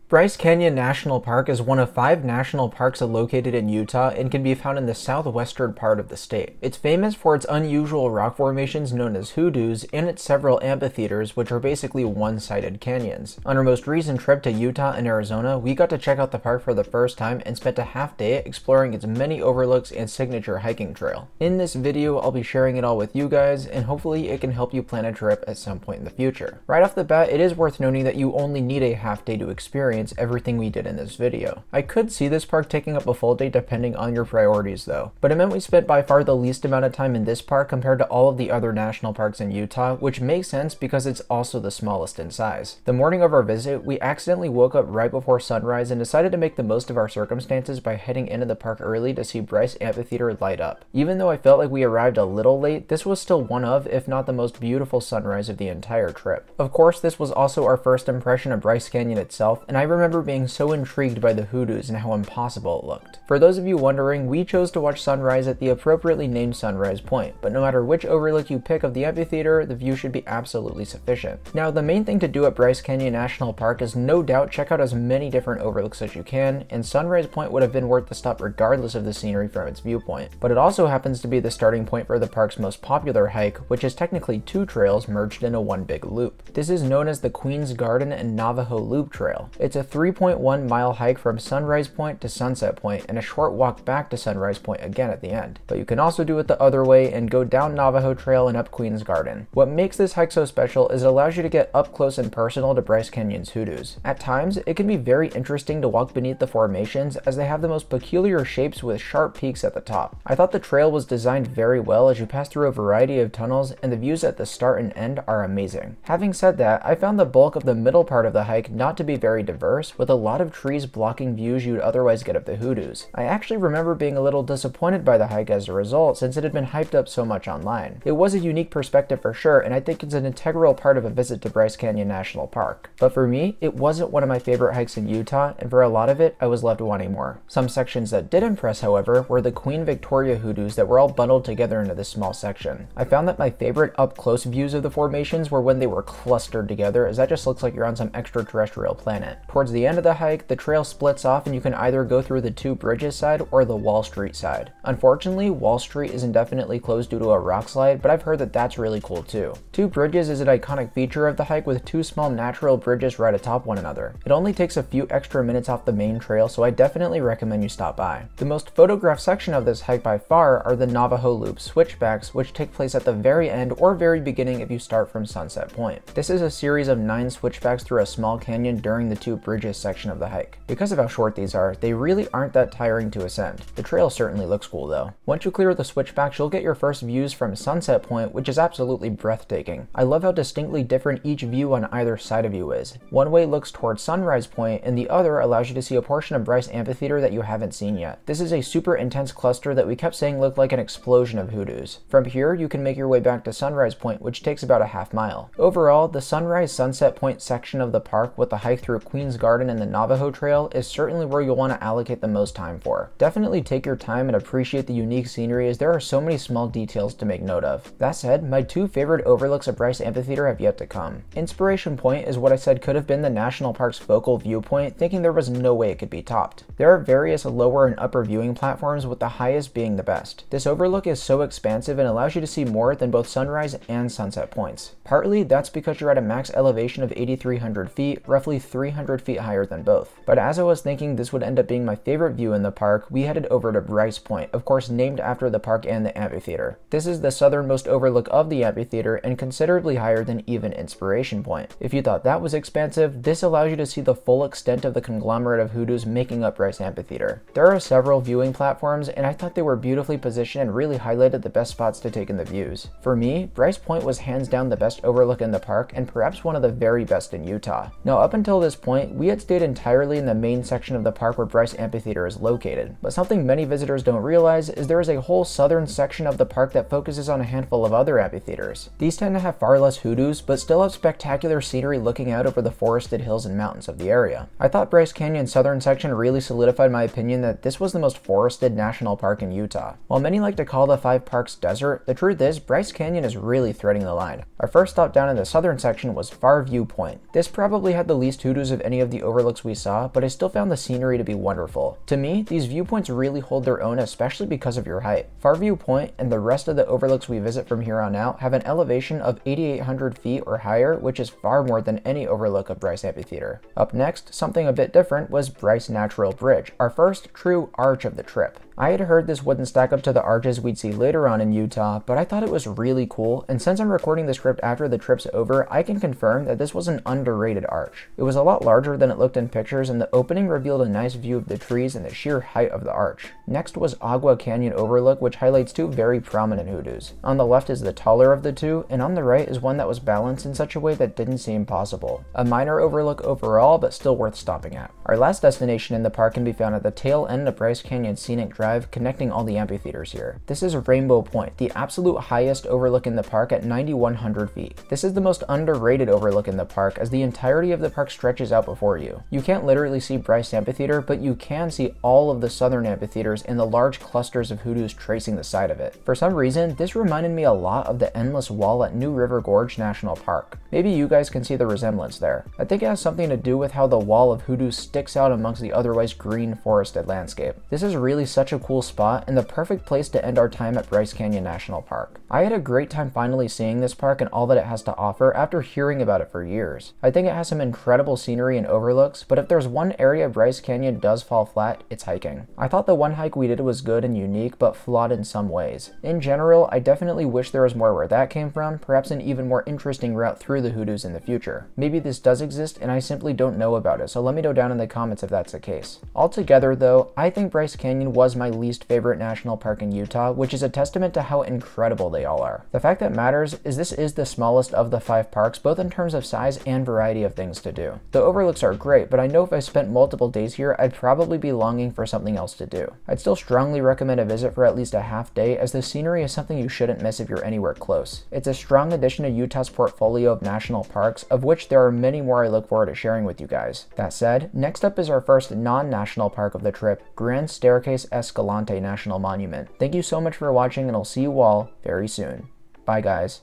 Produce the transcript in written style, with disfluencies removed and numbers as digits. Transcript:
Bryce Canyon National Park is one of 5 national parks located in Utah and can be found in the southwestern part of the state. It's famous for its unusual rock formations known as hoodoos and its several amphitheaters, which are basically one-sided canyons. On our most recent trip to Utah and Arizona, we got to check out the park for the first time and spent a half day exploring its many overlooks and signature hiking trail. In this video, I'll be sharing it all with you guys, and hopefully it can help you plan a trip at some point in the future. Right off the bat, it is worth noting that you only need a half day to experience everything we did in this video. I could see this park taking up a full day depending on your priorities though, but it meant we spent by far the least amount of time in this park compared to all of the other national parks in Utah, which makes sense because it's also the smallest in size. The morning of our visit, we accidentally woke up right before sunrise and decided to make the most of our circumstances by heading into the park early to see Bryce Amphitheater light up. Even though I felt like we arrived a little late, this was still one of, if not the most beautiful sunrise of the entire trip. Of course, this was also our first impression of Bryce Canyon itself, and I remember being so intrigued by the hoodoos and how impossible it looked. For those of you wondering, we chose to watch sunrise at the appropriately named Sunrise Point, but no matter which overlook you pick of the amphitheater, the view should be absolutely sufficient. Now, the main thing to do at Bryce Canyon National Park is no doubt check out as many different overlooks as you can, and Sunrise Point would have been worth the stop regardless of the scenery from its viewpoint. But it also happens to be the starting point for the park's most popular hike, which is technically 2 trails merged into one big loop. This is known as the Queen's Garden and Navajo Loop Trail. It's a 3.1 mile hike from Sunrise Point to Sunset Point and a short walk back to Sunrise Point again at the end. But you can also do it the other way and go down Navajo Trail and up Queen's Garden. What makes this hike so special is it allows you to get up close and personal to Bryce Canyon's hoodoos. At times, it can be very interesting to walk beneath the formations as they have the most peculiar shapes with sharp peaks at the top. I thought the trail was designed very well as you pass through a variety of tunnels, and the views at the start and end are amazing. Having said that, I found the bulk of the middle part of the hike not to be very diverse, with a lot of trees blocking views you'd otherwise get of the hoodoos. I actually remember being a little disappointed by the hike as a result, since it had been hyped up so much online. It was a unique perspective for sure, and I think it's an integral part of a visit to Bryce Canyon National Park. But for me, it wasn't one of my favorite hikes in Utah, and for a lot of it, I was left wanting more. Some sections that did impress, however, were the Queen Victoria hoodoos that were all bundled together into this small section. I found that my favorite up-close views of the formations were when they were clustered together, as that just looks like you're on some extraterrestrial planet. Towards the end of the hike, the trail splits off and you can either go through the Two Bridges side or the Wall Street side. Unfortunately, Wall Street is indefinitely closed due to a rock slide, but I've heard that that's really cool too. Two Bridges is an iconic feature of the hike with 2 small natural bridges right atop one another. It only takes a few extra minutes off the main trail, so I definitely recommend you stop by. The most photographed section of this hike by far are the Navajo Loop switchbacks, which take place at the very end or very beginning if you start from Sunset Point. This is a series of 9 switchbacks through a small canyon during the Two Bridges section of the hike. Because of how short these are, they really aren't that tiring to ascend. The trail certainly looks cool though. Once you clear the switchbacks, you'll get your first views from Sunset Point, which is absolutely breathtaking. I love how distinctly different each view on either side of you is. One way looks towards Sunrise Point, and the other allows you to see a portion of Bryce Amphitheater that you haven't seen yet. This is a super intense cluster that we kept saying looked like an explosion of hoodoos. From here, you can make your way back to Sunrise Point, which takes about a half mile. Overall, the Sunrise-Sunset Point section of the park with the hike through Queen's Garden and the Navajo Trail is certainly where you'll want to allocate the most time for. Definitely take your time and appreciate the unique scenery, as there are so many small details to make note of. That said, my 2 favorite overlooks at Bryce Amphitheater have yet to come. Inspiration Point is what I said could have been the national park's focal viewpoint, thinking there was no way it could be topped. There are various lower and upper viewing platforms, with the highest being the best. This overlook is so expansive and allows you to see more than both sunrise and sunset points. Partly that's because you're at a max elevation of 8,300 feet, roughly 300 feet higher than both. But as I was thinking this would end up being my favorite view in the park, we headed over to Bryce Point, of course named after the park and the amphitheater. This is the southernmost overlook of the amphitheater and considerably higher than even Inspiration Point. If you thought that was expansive, this allows you to see the full extent of the conglomerate of hoodoos making up Bryce Amphitheater. There are several viewing platforms, and I thought they were beautifully positioned and really highlighted the best spots to take in the views. For me, Bryce Point was hands down the best overlook in the park and perhaps one of the very best in Utah. Now, up until this point, we had stayed entirely in the main section of the park where Bryce Amphitheater is located, but something many visitors don't realize is there is a whole southern section of the park that focuses on a handful of other amphitheaters. These tend to have far less hoodoos, but still have spectacular scenery looking out over the forested hills and mountains of the area. I thought Bryce Canyon's southern section really solidified my opinion that this was the most forested national park in Utah. While many like to call the 5 parks desert, the truth is Bryce Canyon is really threading the line. Our first stop down in the southern section was Farview Point. This probably had the least hoodoos of any many of the overlooks we saw, but I still found the scenery to be wonderful. To me, these viewpoints really hold their own, especially because of your height. Farview Point and the rest of the overlooks we visit from here on out have an elevation of 8,800 feet or higher, which is far more than any overlook of Bryce Amphitheater. Up next, something a bit different, was Bryce Natural Bridge, our first true arch of the trip. I had heard this wouldn't stack up to the arches we'd see later on in Utah, but I thought it was really cool, and since I'm recording the script after the trip's over, I can confirm that this was an underrated arch. It was a lot larger than it looked in pictures, and the opening revealed a nice view of the trees and the sheer height of the arch. Next was Agua Canyon Overlook, which highlights two very prominent hoodoos. On the left is the taller of the two, and on the right is one that was balanced in such a way that didn't seem possible. A minor overlook overall, but still worth stopping at. Our last destination in the park can be found at the tail end of Bryce Canyon Scenic Drive, connecting all the amphitheaters here. This is Rainbow Point, the absolute highest overlook in the park at 9,100 feet. This is the most underrated overlook in the park, as the entirety of the park stretches out before you. You can't literally see Bryce Amphitheater, but you can see all of the southern amphitheaters and the large clusters of hoodoos tracing the side of it. For some reason, this reminded me a lot of the endless wall at New River Gorge National Park. Maybe you guys can see the resemblance there. I think it has something to do with how the wall of hoodoos sticks out amongst the otherwise green forested landscape. This is really such a cool spot and the perfect place to end our time at Bryce Canyon National Park. I had a great time finally seeing this park and all that it has to offer after hearing about it for years. I think it has some incredible scenery and overlooks, but if there's one area Bryce Canyon does fall flat, it's hiking. I thought the one hike we did was good and unique, but flawed in some ways. In general, I definitely wish there was more where that came from, perhaps an even more interesting route through the hoodoos in the future. Maybe this does exist and I simply don't know about it, so let me know down in the comments if that's the case. Altogether though, I think Bryce Canyon was my least favorite national park in Utah, which is a testament to how incredible they all are. The fact that matters is this is the smallest of the 5 parks, both in terms of size and variety of things to do. The overlooks are great, but I know if I spent multiple days here, I'd probably be longing for something else to do. I'd still strongly recommend a visit for at least a half day, as the scenery is something you shouldn't miss if you're anywhere close. It's a strong addition to Utah's portfolio of national parks, of which there are many more I look forward to sharing with you guys. That said, next up is our first non-national park of the trip, Grand Staircase Escalante National Monument. Thank you so much for watching, and I'll see you all very soon. Bye guys.